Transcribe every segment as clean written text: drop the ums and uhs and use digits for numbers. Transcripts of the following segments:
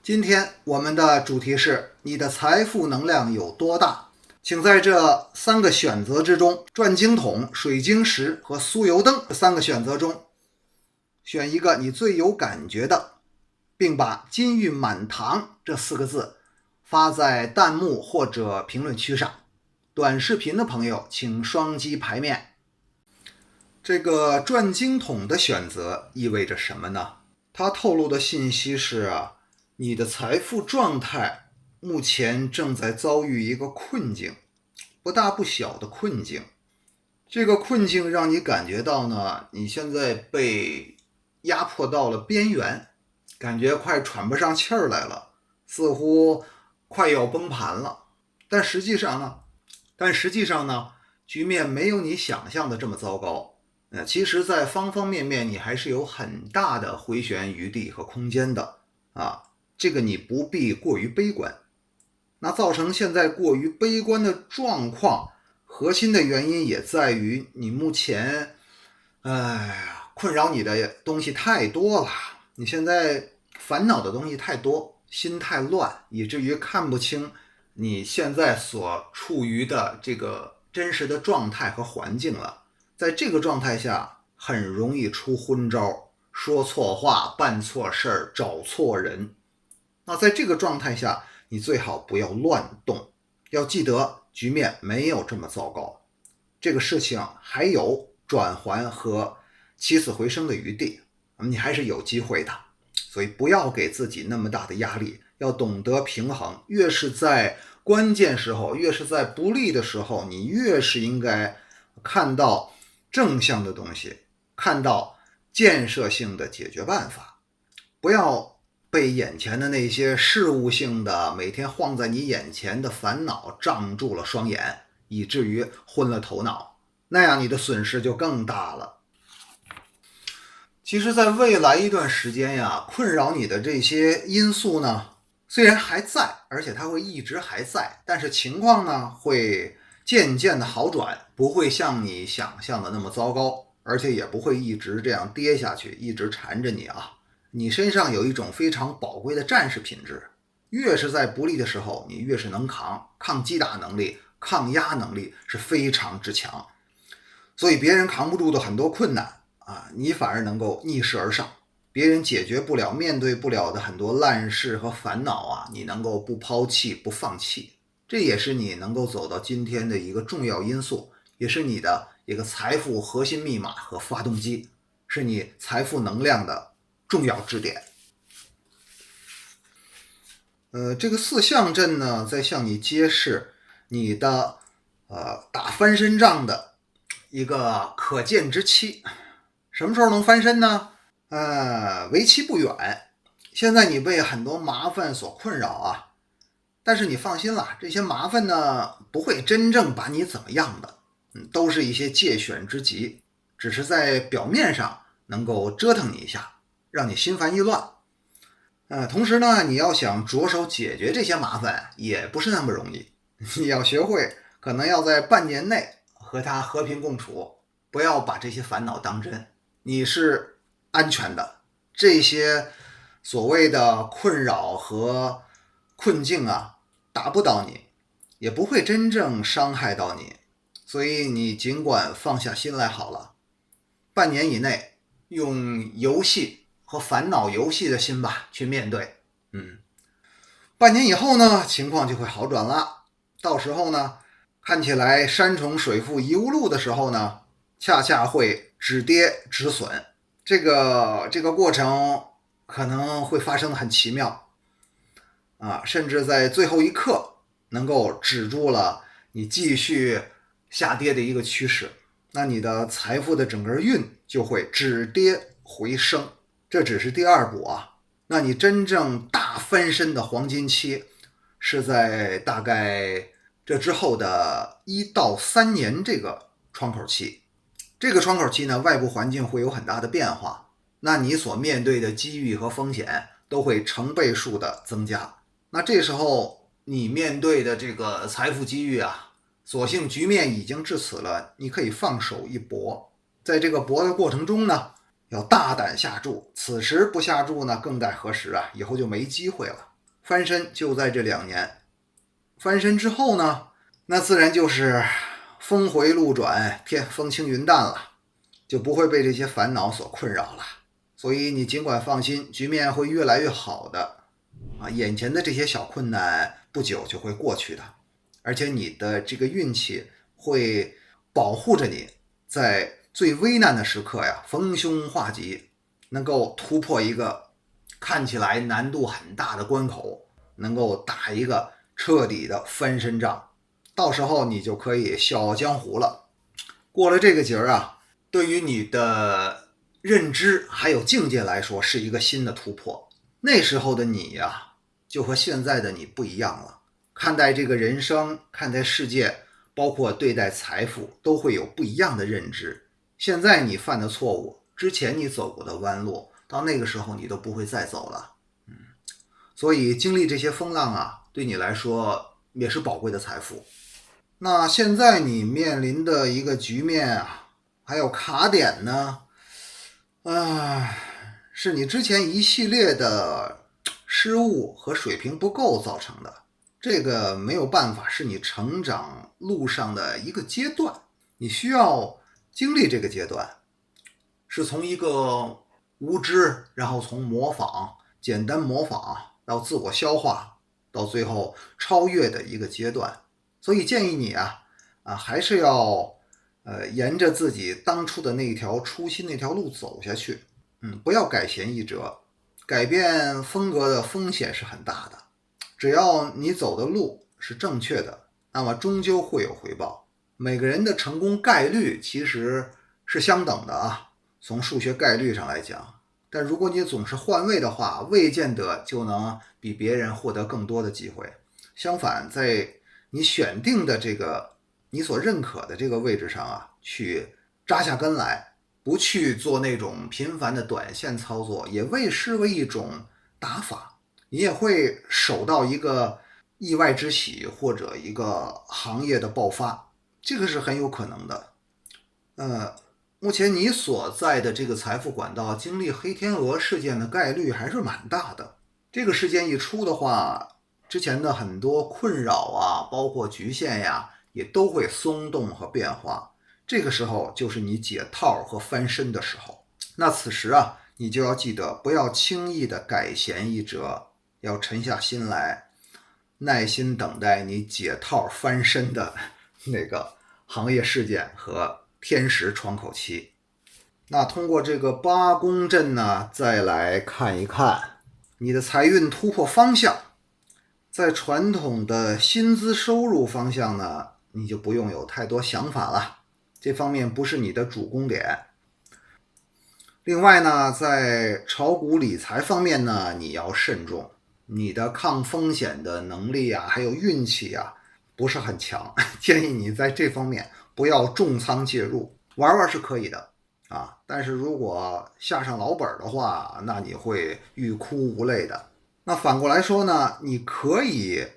今天我们的主题是你的财富能量有多大？请在这三个选择之中，转经筒、水晶石和酥油灯这三个选择中，选一个你最有感觉的，并把金玉满堂这四个字发在弹幕或者评论区上。短视频的朋友请双击牌面。这个转经筒的选择意味着什么呢？它透露的信息是你的财富状态目前正在遭遇一个困境，不大不小的困境。这个困境让你感觉到呢，你现在被压迫到了边缘，感觉快喘不上气儿来了，似乎快要崩盘了。但实际上呢，局面没有你想象的这么糟糕。其实在方方面面你还是有很大的回旋余地和空间的这个你不必过于悲观。那造成现在过于悲观的状况，核心的原因也在于你目前困扰你的东西太多了，你现在烦恼的东西太多，心太乱，以至于看不清你现在所处于的这个真实的状态和环境了。在这个状态下很容易出昏招，说错话，办错事儿，找错人。那在这个状态下你最好不要乱动，要记得局面没有这么糟糕，这个事情还有转圜和起死回生的余地，你还是有机会的。所以不要给自己那么大的压力，要懂得平衡。越是在关键时候，越是在不利的时候，你越是应该看到正向的东西，看到建设性的解决办法，不要被眼前的那些事物性的每天晃在你眼前的烦恼障住了双眼，以至于昏了头脑，那样你的损失就更大了。其实在未来一段时间困扰你的这些因素呢，虽然还在，而且它会一直还在，但是情况呢会渐渐的好转，不会像你想象的那么糟糕，而且也不会一直这样跌下去，一直缠着你你身上有一种非常宝贵的战士品质，越是在不利的时候，你越是能抗击打能力、抗压能力是非常之强。所以别人扛不住的很多困难你反而能够逆势而上，别人解决不了、面对不了的很多烂事和烦恼你能够不抛弃、不放弃，这也是你能够走到今天的一个重要因素，也是你的一个财富核心密码和发动机，是你财富能量的重要支点。这个四象阵呢，在向你揭示你的打翻身仗的一个可见之期。什么时候能翻身呢？为期不远。现在你被很多麻烦所困扰但是你放心了，这些麻烦呢不会真正把你怎么样的，都是一些借选之急，只是在表面上能够折腾你一下，让你心烦意乱。同时呢，你要想着手解决这些麻烦也不是那么容易，你要学会可能要在半年内和它和平共处，不要把这些烦恼当真。你是安全的，这些所谓的困扰和困境打不倒你，也不会真正伤害到你，所以你尽管放下心来好了。半年以内用游戏和烦恼游戏的心吧去面对。半年以后呢，情况就会好转了。到时候呢，看起来山重水复疑无路的时候呢，恰恰会止跌止损。这个过程可能会发生的很奇妙甚至在最后一刻能够止住了你继续下跌的一个趋势，那你的财富的整个运就会止跌回升。这只是第二步那你真正大翻身的黄金期是在大概这之后的1到3年这个窗口期。这个窗口期呢，外部环境会有很大的变化，那你所面对的机遇和风险都会成倍数的增加。那这时候你面对的这个财富机遇所幸局面已经至此了，你可以放手一搏。在这个搏的过程中呢，要大胆下注，此时不下注呢，更待何时以后就没机会了。翻身就在这2年。翻身之后呢，那自然就是峰回路转，风轻云淡了，就不会被这些烦恼所困扰了。所以你尽管放心，局面会越来越好的眼前的这些小困难不久就会过去的，而且你的这个运气会保护着你，在最危难的时刻呀，逢凶化吉，能够突破一个看起来难度很大的关口，能够打一个彻底的翻身仗，到时候你就可以笑傲江湖了。过了这个节啊，对于你的认知还有境界来说是一个新的突破。那时候的你呀，就和现在的你不一样了，看待这个人生，看待世界，包括对待财富，都会有不一样的认知。现在你犯的错误，之前你走过的弯路，到那个时候你都不会再走了。所以经历这些风浪啊，对你来说也是宝贵的财富。那现在你面临的一个局面啊，还有卡点呢，是你之前一系列的失误和水平不够造成的。这个没有办法，是你成长路上的一个阶段，你需要经历这个阶段，是从一个无知，然后从模仿，简单模仿到自我消化，到最后超越的一个阶段。所以建议你还是要沿着自己当初的那条初心那条路走下去。不要改弦易辙，改变风格的风险是很大的。只要你走的路是正确的，那么终究会有回报。每个人的成功概率其实是相等的啊，从数学概率上来讲。但如果你总是换位的话，未见得就能比别人获得更多的机会。相反，在你选定的这个你所认可的这个位置上去扎下根来，不去做那种频繁的短线操作，也未视为一种打法，你也会守到一个意外之喜或者一个行业的爆发，这个是很有可能的。目前你所在的这个财富管道经历黑天鹅事件的概率还是蛮大的。这个事件一出的话，之前的很多困扰包括局限也都会松动和变化。这个时候就是你解套和翻身的时候。那此时你就要记得不要轻易的改弦易辙，要沉下心来，耐心等待你解套翻身的那个行业事件和天时窗口期。那通过这个八宫阵呢，再来看一看你的财运突破方向。在传统的薪资收入方向呢，你就不用有太多想法了，这方面不是你的主攻点。另外呢，在炒股理财方面呢，你要慎重，你的抗风险的能力还有运气不是很强，建议你在这方面不要重仓介入，玩玩是可以的但是如果下上老本的话，那你会欲哭无泪的。那反过来说呢，你可以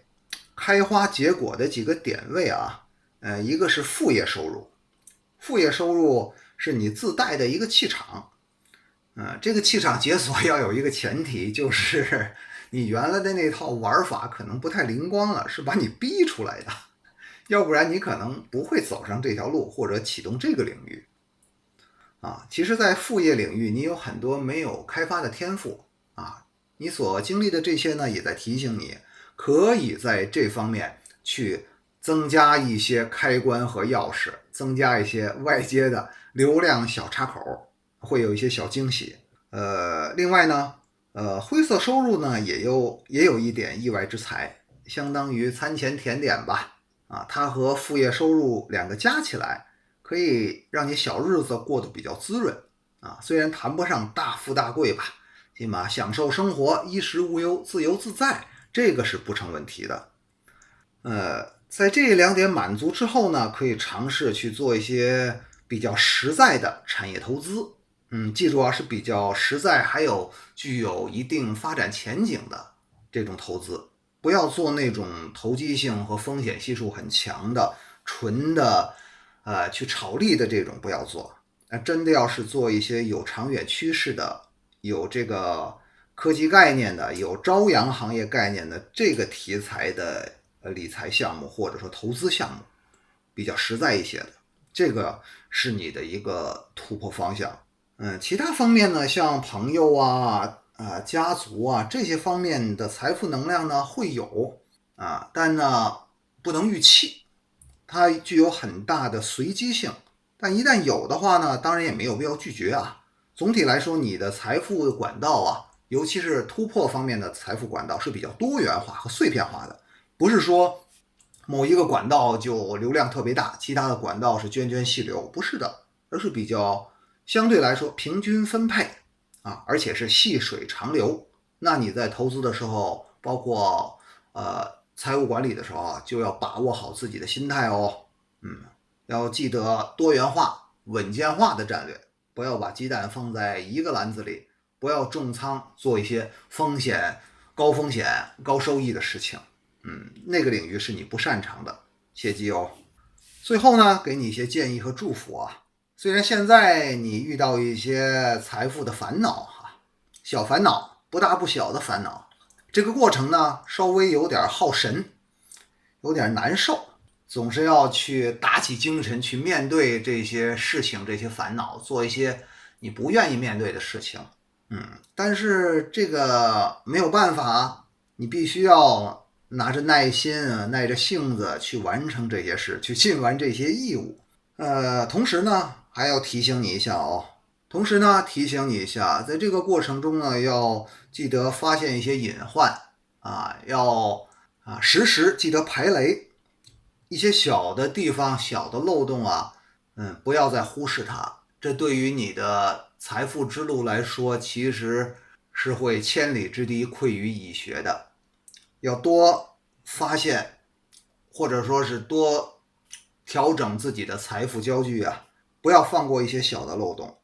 开花结果的几个点位一个是副业收入。副业收入是你自带的一个气场，这个气场解锁要有一个前提，就是你原来的那套玩法可能不太灵光了，是把你逼出来的，要不然你可能不会走上这条路或者启动这个领域其实在副业领域你有很多没有开发的天赋你所经历的这些呢，也在提醒你可以在这方面去增加一些开关和钥匙，增加一些外接的流量小插口，会有一些小惊喜。另外呢，灰色收入呢也有一点意外之财，相当于餐前甜点吧。它和副业收入两个加起来，可以让你小日子过得比较滋润虽然谈不上大富大贵吧，起码享受生活，衣食无忧，自由自在，这个是不成问题的。在这两点满足之后呢，可以尝试去做一些比较实在的产业投资。记住是比较实在，还有具有一定发展前景的这种投资，不要做那种投机性和风险系数很强的纯的去炒利的这种不要做。真的要是做一些有长远趋势的，有这个科技概念的、有朝阳行业概念的这个题材的理财项目或者说投资项目，比较实在一些的，这个是你的一个突破方向。其他方面呢，像朋友啊、家族啊这些方面的财富能量呢会有但呢不能预期，它具有很大的随机性。但一旦有的话呢，当然也没有必要拒绝啊。总体来说，你的财富管道啊，尤其是突破方面的财富管道是比较多元化和碎片化的，不是说某一个管道就流量特别大，其他的管道是涓涓细流，不是的，而是比较相对来说平均分配而且是细水长流。那你在投资的时候，包括财务管理的时候就要把握好自己的心态哦。要记得多元化、稳健化的战略，不要把鸡蛋放在一个篮子里，不要重仓做一些高风险、高收益的事情。那个领域是你不擅长的，切记哦。最后呢，给你一些建议和祝福啊。虽然现在你遇到一些财富的烦恼小烦恼，不大不小的烦恼，这个过程呢稍微有点耗神，有点难受，总是要去打起精神去面对这些事情、这些烦恼，做一些你不愿意面对的事情。但是这个没有办法，你必须要拿着耐心耐着性子去完成这些事，去尽完这些义务。同时呢，还要提醒你一下在这个过程中呢，要记得发现一些隐患要时时记得排雷，一些小的地方、小的漏洞不要再忽视它。这对于你的财富之路来说，其实是会千里之堤溃于蚁穴的。要多发现，或者说是多调整自己的财富焦距不要放过一些小的漏洞。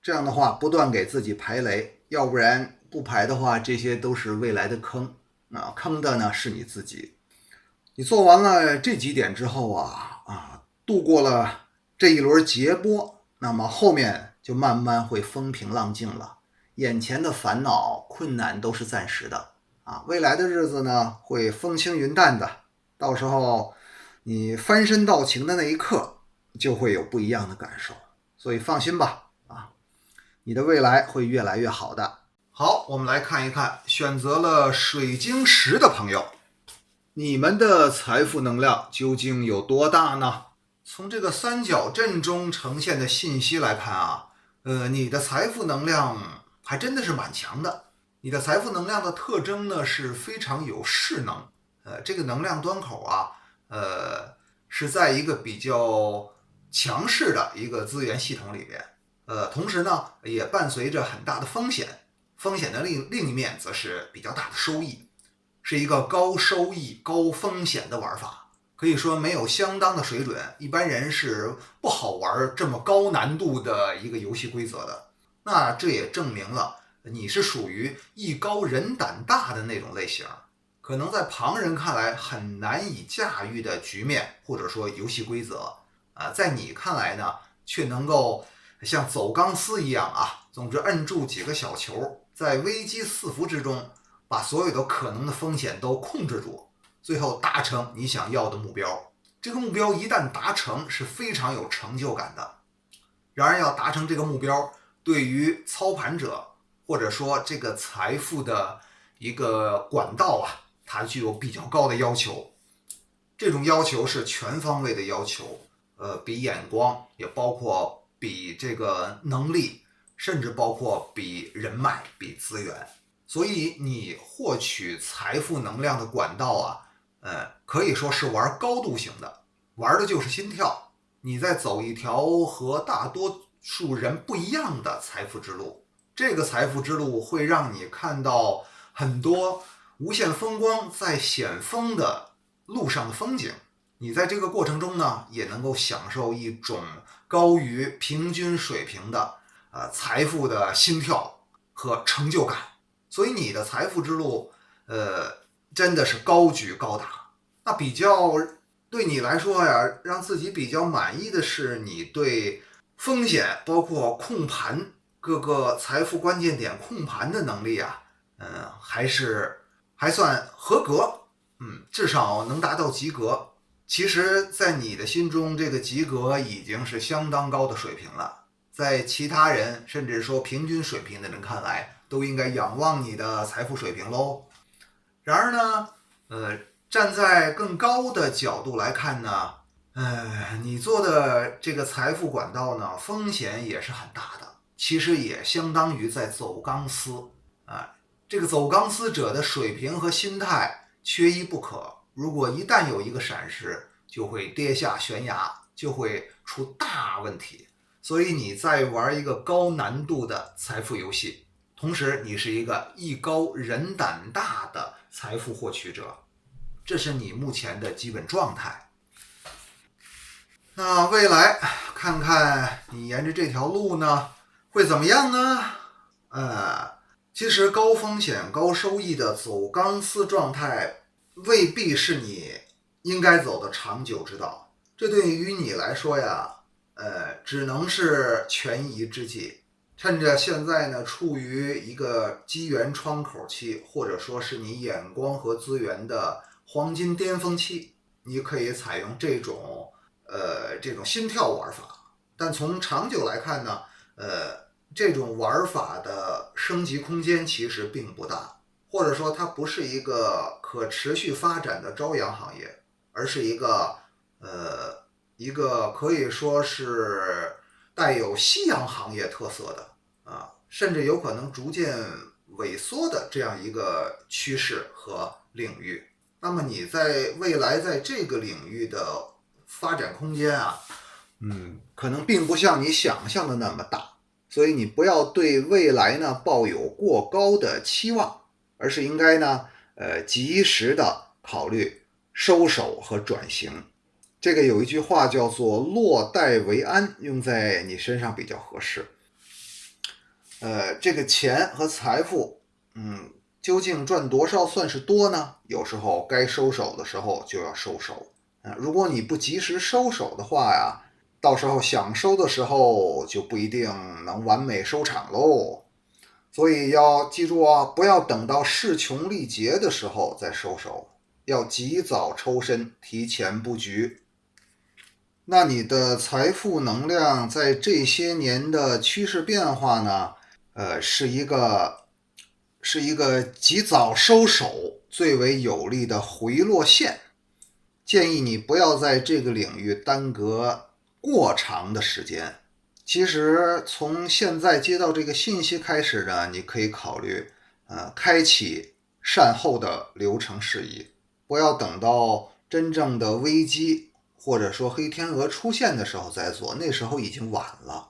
这样的话不断给自己排雷，要不然不排的话，这些都是未来的坑坑的呢是你自己。你做完了这几点之后度过了这一轮劫波，那么后面就慢慢会风平浪静了。眼前的烦恼困难都是暂时的未来的日子呢会风轻云淡的，到时候你翻身到情的那一刻就会有不一样的感受。所以放心吧你的未来会越来越好的。好，我们来看一看选择了水晶石的朋友，你们的财富能量究竟有多大呢？从这个三角阵中呈现的信息来看你的财富能量还真的是蛮强的。你的财富能量的特征呢是非常有势能，这个能量端口是在一个比较强势的一个资源系统里边，同时呢也伴随着很大的风险，风险的另一面则是比较大的收益，是一个高收益高风险的玩法。可以说没有相当的水准，一般人是不好玩这么高难度的一个游戏规则的。那这也证明了你是属于艺高人胆大的那种类型，可能在旁人看来很难以驾驭的局面或者说游戏规则在你看来呢却能够像走钢丝一样总之摁住几个小球，在危机四伏之中把所有的可能的风险都控制住，最后达成你想要的目标。这个目标一旦达成是非常有成就感的。然而要达成这个目标，对于操盘者或者说这个财富的一个管道它具有比较高的要求。这种要求是全方位的要求，比眼光，也包括比这个能力，甚至包括比人脉、比资源。所以你获取财富能量的管道可以说是玩高度型的，玩的就是心跳。你在走一条和大多数人不一样的财富之路，这个财富之路会让你看到很多无限风光在险峰的路上的风景。你在这个过程中呢，也能够享受一种高于平均水平的财富的心跳和成就感。所以你的财富之路真的是高举高打。那比较对你来说让自己比较满意的是你对风险包括控盘各个财富关键点控盘的能力啊，还算合格，至少能达到及格。其实，在你的心中，这个及格已经是相当高的水平了。在其他人甚至说平均水平的人看来，都应该仰望你的财富水平喽。然而呢，站在更高的角度来看呢，你做的这个财富管道呢，风险也是很大的。其实也相当于在走钢丝啊。这个走钢丝者的水平和心态缺一不可。如果一旦有一个闪失，就会跌下悬崖，就会出大问题。所以你在玩一个高难度的财富游戏，同时你是一个艺高人胆大的财富获取者，这是你目前的基本状态。那未来看看你沿着这条路呢会怎么样呢？其实高风险高收益的走钢丝状态未必是你应该走的长久之道，这对于你来说呀，只能是权宜之计。趁着现在呢处于一个机缘窗口期，或者说是你眼光和资源的黄金巅峰期，你可以采用这种心跳玩法。但从长久来看呢，这种玩法的升级空间其实并不大，或者说它不是一个可持续发展的朝阳行业，而是一个可以说是带有夕阳行业特色的甚至有可能逐渐萎缩的这样一个趋势和领域。那么你在未来在这个领域的发展空间可能并不像你想象的那么大，所以你不要对未来呢抱有过高的期望，而是应该呢及时的考虑收手和转型。这个有一句话叫做落袋为安，用在你身上比较合适。这个钱和财富究竟赚多少算是多呢？有时候该收手的时候就要收手。如果你不及时收手的话呀，到时候想收的时候就不一定能完美收场喽。所以要记住不要等到势穷力竭的时候再收手，要及早抽身，提前布局。那你的财富能量在这些年的趋势变化呢，是一个及早收手最为有利的回落线。建议你不要在这个领域耽搁过长的时间。其实从现在接到这个信息开始呢，你可以考虑开启善后的流程事宜，不要等到真正的危机或者说黑天鹅出现的时候再做，那时候已经晚了。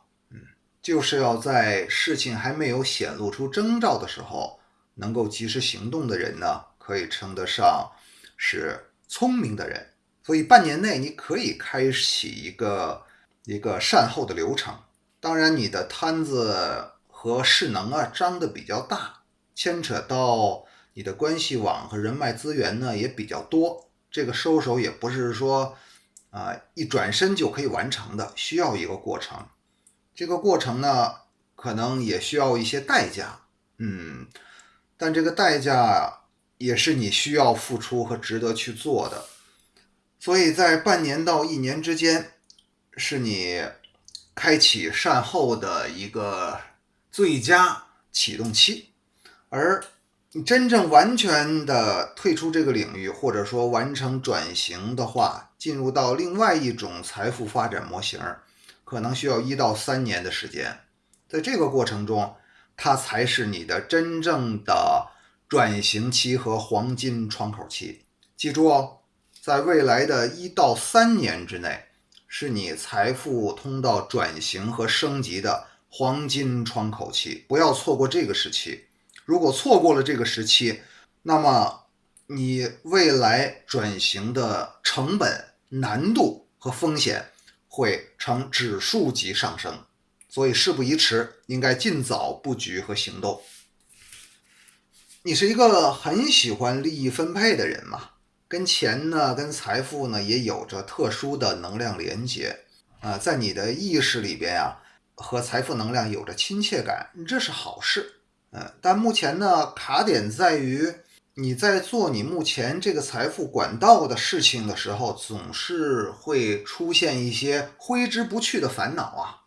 就是要在事情还没有显露出征兆的时候，能够及时行动的人呢，可以称得上是聪明的人。所以半年内你可以开启一个善后的流程。当然你的摊子和势能张得比较大，牵扯到你的关系网和人脉资源呢也比较多，这个收手也不是说一转身就可以完成的，需要一个过程。这个过程呢可能也需要一些代价，但这个代价也是你需要付出和值得去做的。所以在半年到1年之间，是你开启善后的一个最佳启动期。而你真正完全的退出这个领域，或者说完成转型的话，进入到另外一种财富发展模型，可能需要1到3年的时间。在这个过程中，它才是你的真正的转型期和黄金窗口期。记住在未来的1到3年之内，是你财富通道转型和升级的黄金窗口期，不要错过这个时期。如果错过了这个时期，那么你未来转型的成本、难度和风险会呈指数级上升。所以事不宜迟，应该尽早布局和行动。你是一个很喜欢利益分配的人嘛，跟钱呢跟财富呢也有着特殊的能量连接在你的意识里边和财富能量有着亲切感，这是好事。但目前呢，卡点在于你在做你目前这个财富管道的事情的时候，总是会出现一些挥之不去的烦恼啊，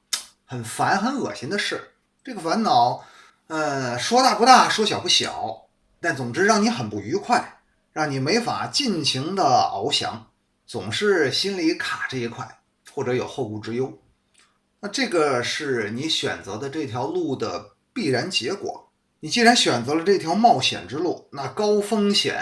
很烦很恶心的事。这个烦恼说大不大，说小不小，但总之让你很不愉快，让你没法尽情的翱翔，总是心里卡这一块，或者有后顾之忧。那这个是你选择的这条路的必然结果。你既然选择了这条冒险之路，那高风险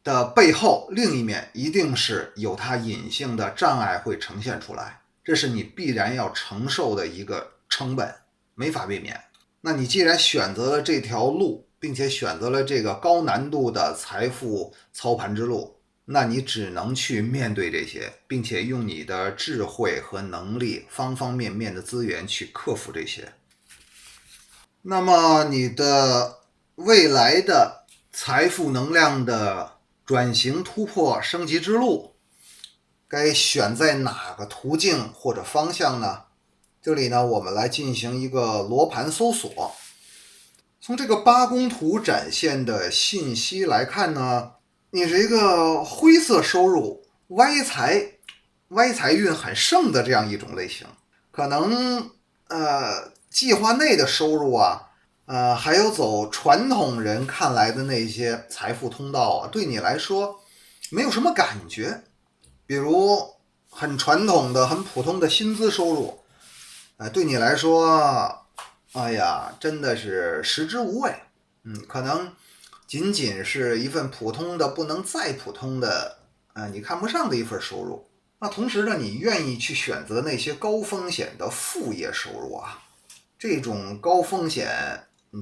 的背后另一面一定是有它隐性的障碍会呈现出来，这是你必然要承受的一个成本，没法避免。那你既然选择了这条路，并且选择了这个高难度的财富操盘之路，那你只能去面对这些，并且用你的智慧和能力方方面面的资源去克服这些。那么你的未来的财富能量的转型突破升级之路该选在哪个途径或者方向呢？这里呢，我们来进行一个罗盘搜索。从这个八宫图展现的信息来看呢，你是一个灰色收入、歪财运很盛的这样一种类型，可能计划内的收入啊，还有走传统人看来的那些财富通道啊，对你来说没有什么感觉。比如很传统的、很普通的薪资收入，对你来说，哎呀，真的是食之无味。可能仅仅是一份普通的、不能再普通的，你看不上的一份收入。那同时呢，你愿意去选择那些高风险的副业收入啊？这种高风险，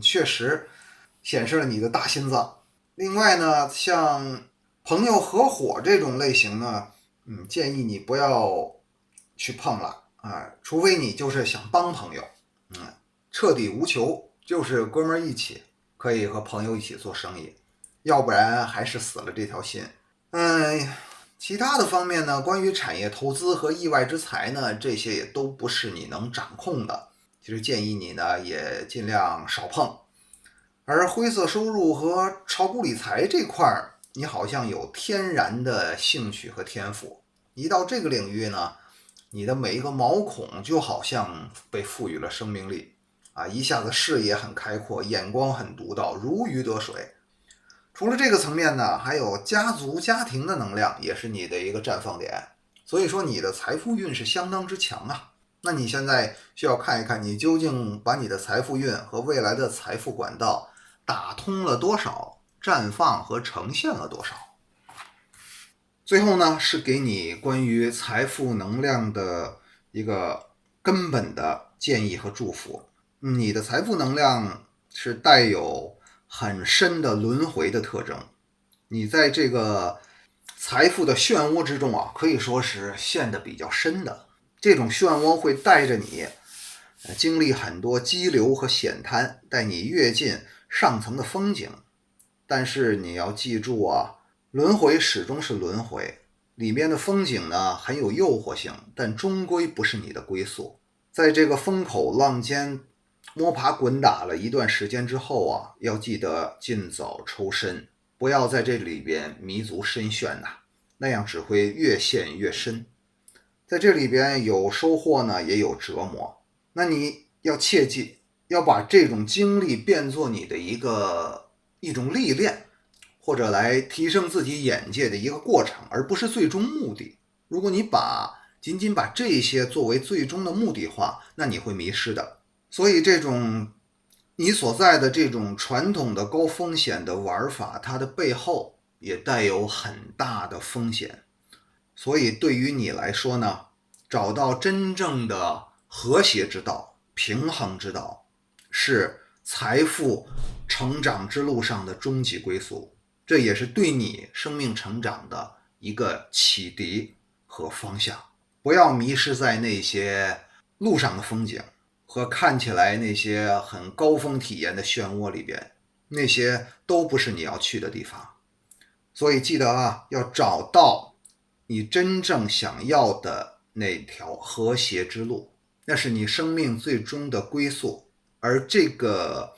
确实显示了你的大心脏。另外呢，像朋友合伙这种类型呢，建议你不要去碰了啊，除非你就是想帮朋友，彻底无求，就是哥们儿一起可以和朋友一起做生意，要不然还是死了这条心。其他的方面呢，关于产业投资和意外之财呢，这些也都不是你能掌控的，其实建议你呢也尽量少碰。而灰色收入和炒股理财这块儿，你好像有天然的兴趣和天赋，一到这个领域呢，你的每一个毛孔就好像被赋予了生命力啊，一下子视野很开阔，眼光很独到，如鱼得水。除了这个层面呢，还有家族家庭的能量也是你的一个绽放点，所以说你的财富运是相当之强啊。那你现在需要看一看，你究竟把你的财富运和未来的财富管道打通了多少，绽放和呈现了多少。最后呢，是给你关于财富能量的一个根本的建议和祝福。你的财富能量是带有很深的轮回的特征，你在这个财富的漩涡之中啊，可以说是陷得比较深的。这种漩涡会带着你经历很多激流和险滩，带你跃进上层的风景。但是你要记住啊，轮回始终是轮回，里面的风景呢很有诱惑性，但终归不是你的归宿。在这个风口浪尖摸爬滚打了一段时间之后啊，要记得尽早抽身，不要在这里边迷足深陷呐，那样只会越陷越深。在这里边有收获呢，也有折磨。那你要切记，要把这种经历变作你的一种历练，或者来提升自己眼界的一个过程，而不是最终目的。如果你仅仅把这些作为最终的目的化，那你会迷失的。所以这种你所在的这种传统的高风险的玩法，它的背后也带有很大的风险。所以对于你来说呢，找到真正的和谐之道、平衡之道，是财富成长之路上的终极归宿，这也是对你生命成长的一个启迪和方向。不要迷失在那些路上的风景和看起来那些很高峰体验的漩涡里边，那些都不是你要去的地方。所以记得啊，要找到你真正想要的那条和谐之路。那是你生命最终的归宿，而这个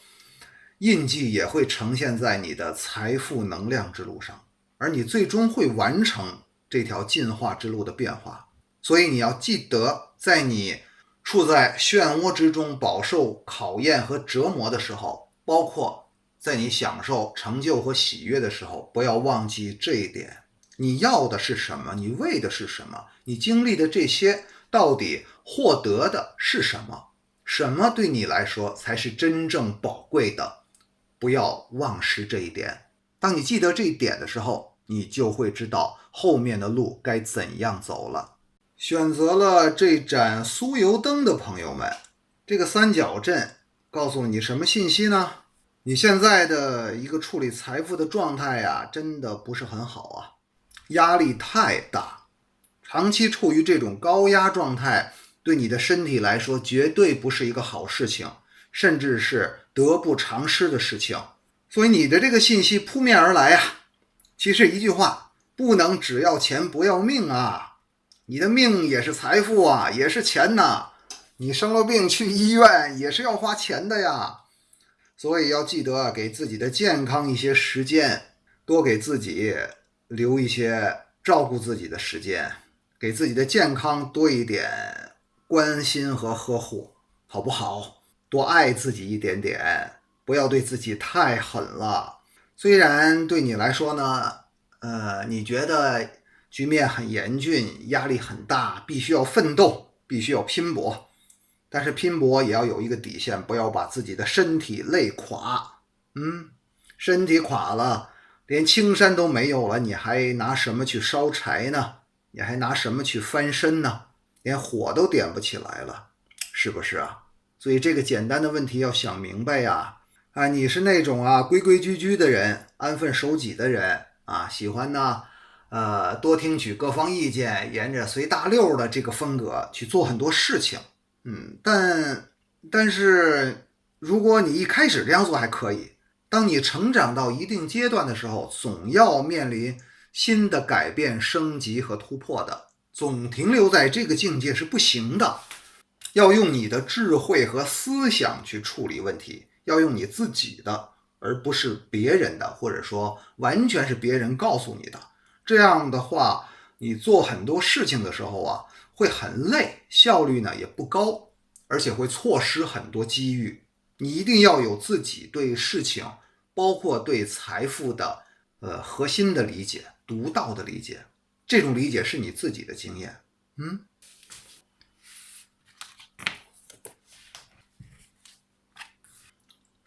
印记也会呈现在你的财富能量之路上，而你最终会完成这条进化之路的变化。所以你要记得，在你处在漩涡之中饱受考验和折磨的时候，包括在你享受成就和喜悦的时候，不要忘记这一点。你要的是什么？你为的是什么？你经历的这些到底获得的是什么？什么对你来说才是真正宝贵的？不要忘失这一点。当你记得这一点的时候，你就会知道后面的路该怎样走了。选择了这盏酥油灯的朋友们，这个三角阵告诉你什么信息呢？你现在的一个处理财富的状态呀，真的不是很好啊，压力太大，长期处于这种高压状态，对你的身体来说绝对不是一个好事情，甚至是得不偿失的事情。所以你的这个信息扑面而来啊，其实一句话，不能只要钱不要命啊。你的命也是财富啊，也是钱呐。你生了病去医院也是要花钱的呀。所以要记得给自己的健康一些时间，多给自己留一些照顾自己的时间，给自己的健康多一点关心和呵护，好不好？多爱自己一点点，不要对自己太狠了。虽然对你来说呢，你觉得局面很严峻，压力很大，必须要奋斗，必须要拼搏，但是拼搏也要有一个底线，不要把自己的身体累垮。身体垮了，连青山都没有了，你还拿什么去烧柴呢？你还拿什么去翻身呢？连火都点不起来了，是不是啊？所以这个简单的问题要想明白呀。你是那种规规矩矩的人，安分守己的人啊，喜欢呢多听取各方意见，沿着随大溜的这个风格去做很多事情。但是如果你一开始这样做还可以，当你成长到一定阶段的时候，总要面临新的改变、升级和突破的，总停留在这个境界是不行的。要用你的智慧和思想去处理问题，要用你自己的，而不是别人的，或者说完全是别人告诉你的。这样的话，你做很多事情的时候会很累，效率呢也不高，而且会错失很多机遇。你一定要有自己对事情，包括对财富的核心的理解，独到的理解。这种理解是你自己的经验。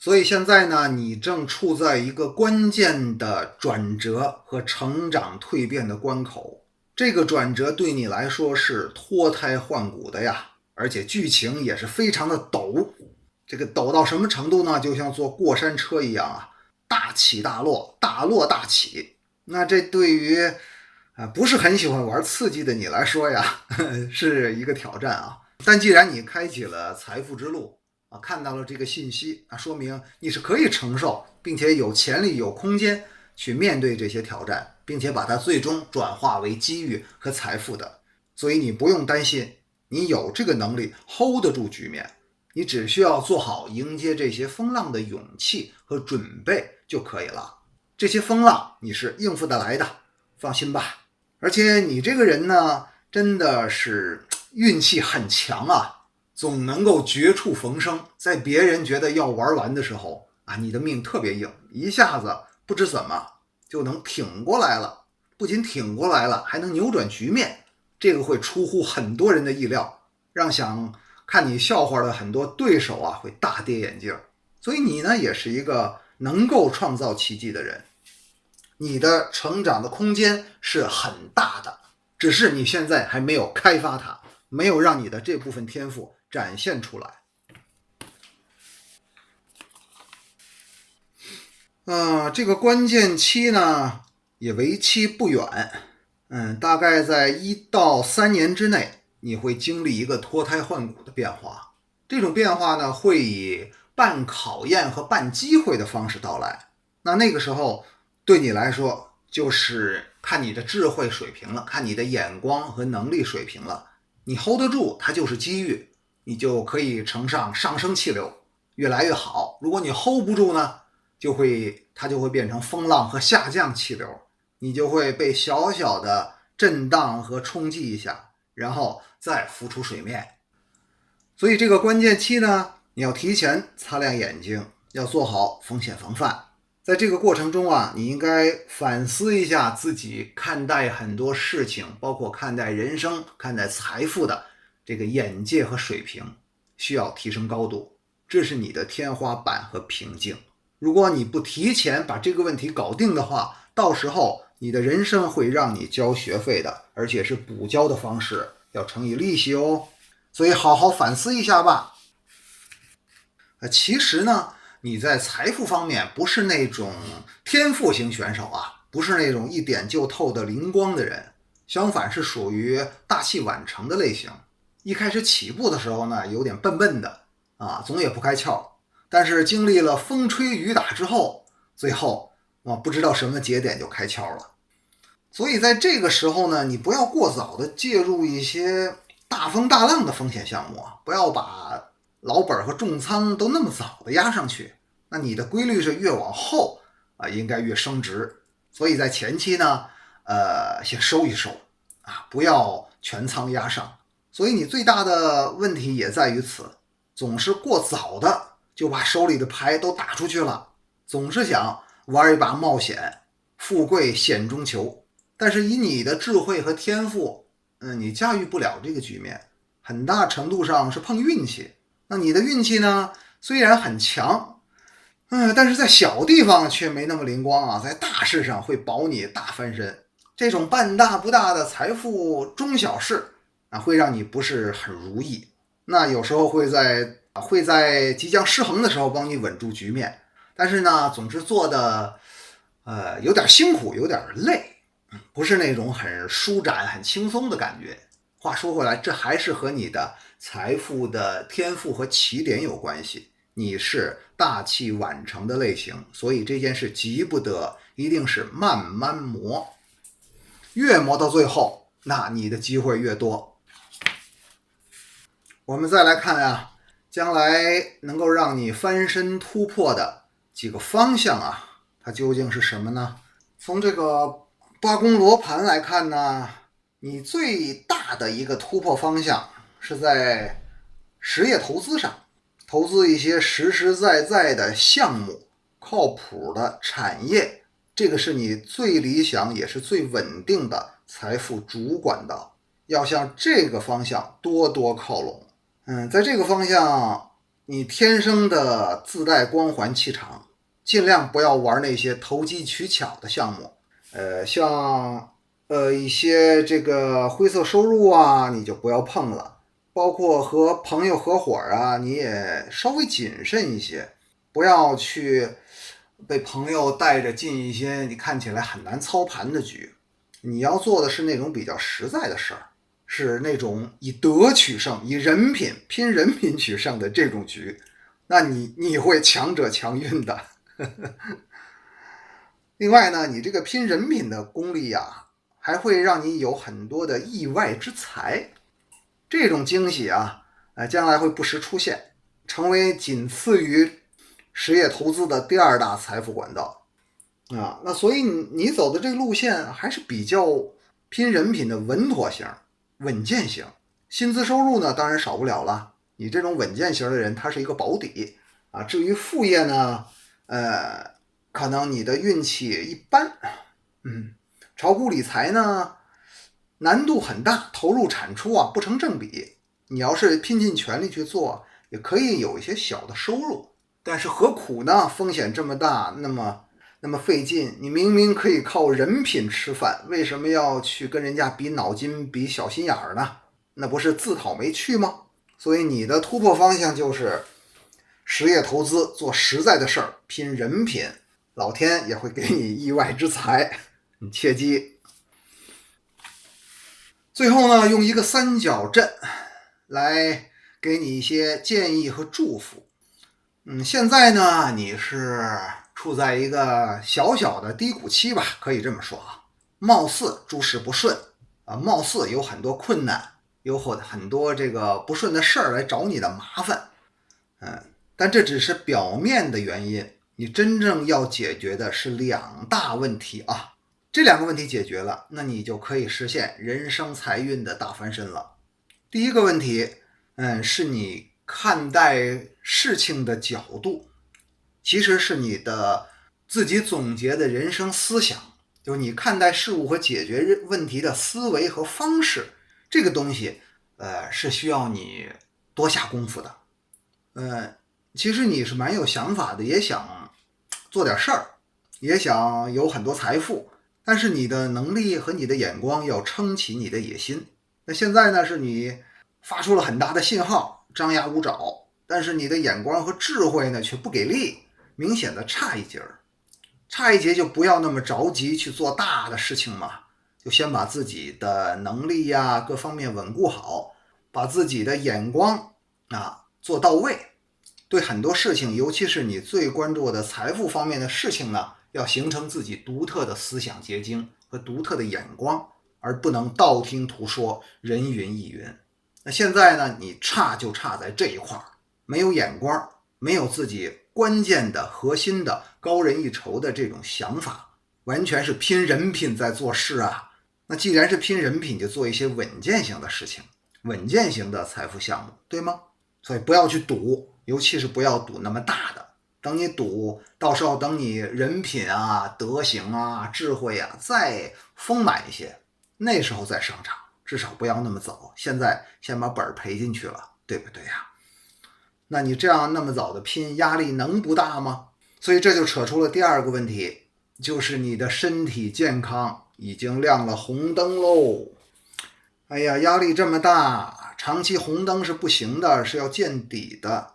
所以现在呢，你正处在一个关键的转折和成长蜕变的关口。这个转折对你来说是脱胎换骨的呀，而且剧情也是非常的陡。这个陡到什么程度呢？就像坐过山车一样大起大落，大落大起。那这对于不是很喜欢玩刺激的你来说呀，是一个挑战但既然你开启了财富之路看到了这个信息说明你是可以承受，并且有潜力、有空间去面对这些挑战，并且把它最终转化为机遇和财富的。所以你不用担心，你有这个能力 hold 得住局面，你只需要做好迎接这些风浪的勇气和准备就可以了。这些风浪你是应付得来的，放心吧。而且你这个人呢，真的是运气很强总能够绝处逢生。在别人觉得要玩完的时候你的命特别硬，一下子不知怎么就能挺过来了。不仅挺过来了，还能扭转局面，这个会出乎很多人的意料，让想看你笑话的很多对手会大跌眼镜。所以你呢，也是一个能够创造奇迹的人。你的成长的空间是很大的，只是你现在还没有开发它，没有让你的这部分天赋展现出来。这个关键期呢也为期不远，大概在1到3年之内，你会经历一个脱胎换骨的变化。这种变化呢，会以半考验和半机会的方式到来。那个时候对你来说，就是看你的智慧水平了，看你的眼光和能力水平了。你 hold 得住，它就是机遇；你就可以乘上上升气流，越来越好。如果你 hold 不住呢，它就会变成风浪和下降气流，你就会被小小的震荡和冲击一下，然后再浮出水面。所以这个关键期呢，你要提前擦亮眼睛，要做好风险防范。在这个过程中啊，你应该反思一下自己看待很多事情，包括看待人生、看待财富的这个眼界和水平，需要提升高度。这是你的天花板和瓶颈。如果你不提前把这个问题搞定的话，到时候你的人生会让你交学费的，而且是补交的方式，要乘以利息哦。所以好好反思一下吧。其实呢，你在财富方面不是那种天赋型选手啊，不是那种一点就透的灵光的人，相反是属于大器晚成的类型。一开始起步的时候呢，有点笨笨的啊，总也不开窍。但是经历了风吹雨打之后，最后不知道什么节点就开窍了。所以在这个时候呢，你不要过早的介入一些大风大浪的风险项目啊，不要把老本和重仓都那么早的压上去。那你的规律是越往后应该越升值。所以在前期呢，先收一收啊，不要全仓压上。所以你最大的问题也在于此，总是过早的就把手里的牌都打出去了，总是想玩一把冒险，富贵险中求。但是以你的智慧和天赋，你驾驭不了这个局面，很大程度上是碰运气。那你的运气呢，虽然很强，但是在小地方却没那么灵光啊，在大事上会保你大翻身。这种半大不大的财富中小事会让你不是很如意。那有时候会在即将失衡的时候帮你稳住局面，但是呢，总是做的有点辛苦，有点累，不是那种很舒展、很轻松的感觉。话说回来，这还是和你的财富的天赋和起点有关系。你是大器晚成的类型，所以这件事急不得，一定是慢慢磨，越磨到最后，那你的机会越多。我们再来看将来能够让你翻身突破的几个方向它究竟是什么呢？从这个八宫罗盘来看呢，你最大的一个突破方向是在实业投资上，投资一些实实在在的项目，靠谱的产业，这个是你最理想也是最稳定的财富主管道，要向这个方向多多靠拢。在这个方向，你天生的自带光环气场，尽量不要玩那些投机取巧的项目。像一些这个灰色收入你就不要碰了。包括和朋友合伙你也稍微谨慎一些，不要去被朋友带着进一些你看起来很难操盘的局。你要做的是那种比较实在的事儿，是那种以德取胜，以人品拼人品取胜的这种局，那你会强者强运的。另外呢，你这个拼人品的功力还会让你有很多的意外之财。这种惊喜将来会不时出现，成为仅次于实业投资的第二大财富管道那所以你走的这个路线还是比较拼人品的稳妥型、稳健型。薪资收入呢，当然少不了了。你这种稳健型的人，他是一个保底至于副业呢，可能你的运气一般。炒股理财呢，难度很大，投入产出不成正比。你要是拼尽全力去做，也可以有一些小的收入，但是何苦呢？风险这么大，那么费劲。你明明可以靠人品吃饭，为什么要去跟人家比脑筋、比小心眼儿呢？那不是自讨没趣吗？所以你的突破方向就是实业投资，做实在的事儿，拼人品，老天也会给你意外之财，你切记。最后呢，用一个三角阵来给你一些建议和祝福。现在呢，你是处在一个小小的低谷期吧，可以这么说貌似诸事不顺貌似有很多困难，有很多这个不顺的事儿来找你的麻烦，但这只是表面的原因，你真正要解决的是两大问题啊。这两个问题解决了，那你就可以实现人生财运的大翻身了。第一个问题，是你看待事情的角度，其实是你的自己总结的人生思想，就是你看待事物和解决问题的思维和方式，这个东西，是需要你多下功夫的。其实你是蛮有想法的，也想做点事儿，也想有很多财富，但是你的能力和你的眼光要撑起你的野心。那现在呢，是你发出了很大的信号，张牙舞爪，但是你的眼光和智慧呢却不给力，明显的差一截儿。差一截就不要那么着急去做大的事情嘛，就先把自己的能力呀各方面稳固好，把自己的眼光做到位。对很多事情，尤其是你最关注的财富方面的事情呢，要形成自己独特的思想结晶和独特的眼光，而不能道听途说，人云亦云。那现在呢，你差就差在这一块，没有眼光，没有自己关键的核心的高人一筹的这种想法，完全是拼人品在做事啊。那既然是拼人品，就做一些稳健型的事情，稳健型的财富项目，对吗？所以不要去赌，尤其是不要赌那么大的。等你赌，到时候等你人品啊、德行啊、智慧啊再丰满一些，那时候再上场，至少不要那么早。现在先把本赔进去了，对不对呀？那你这样那么早的拼，压力能不大吗？所以这就扯出了第二个问题，就是你的身体健康已经亮了红灯喽。哎呀，压力这么大，长期红灯是不行的，是要见底的。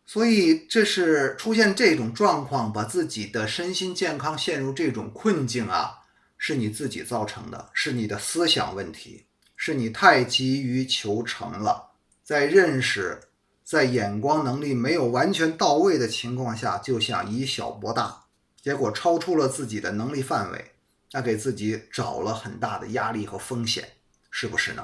所以这是出现这种状况，把自己的身心健康陷入这种困境啊，是你自己造成的，是你的思想问题，是你太急于求成了，在认识在眼光能力没有完全到位的情况下，就想以小博大，结果超出了自己的能力范围，那给自己找了很大的压力和风险，是不是呢？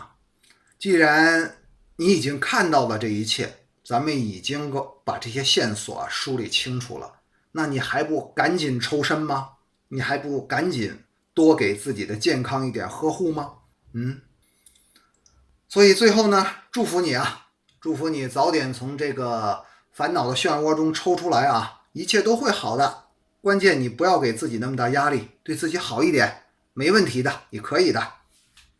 既然你已经看到了这一切，咱们已经把这些线索梳理清楚了，那你还不赶紧抽身吗？你还不赶紧多给自己的健康一点呵护吗？所以最后呢，祝福你啊，祝福你早点从这个烦恼的漩涡中抽出来啊，一切都会好的。关键你不要给自己那么大压力，对自己好一点，没问题的，你可以的。